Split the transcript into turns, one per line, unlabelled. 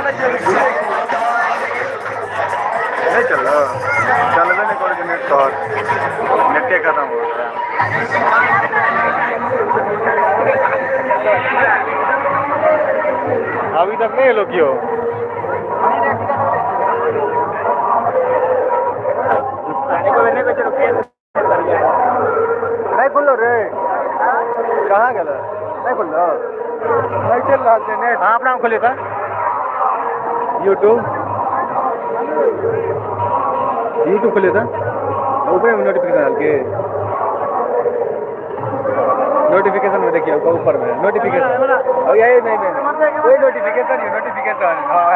नहीं चल रहा चल भी नहीं कोऑर्डिनेट तो नेट के खत्म हो रहा है अभी तक नहीं लोग क्यों नहीं खुल्लो रे कहाँ गया नहीं खुल्लो नहीं चल रहा है नेट हाँ अपना खोलिए था यूट्यूब खोलिए था ऊपर नोटिफिकेशन डाल के नोटिफिकेशन में देखिए ऊपर में नोटिफिकेशन और यही नहीं कोई नोटिफिकेशन नहीं नोटिफिकेशन हाँ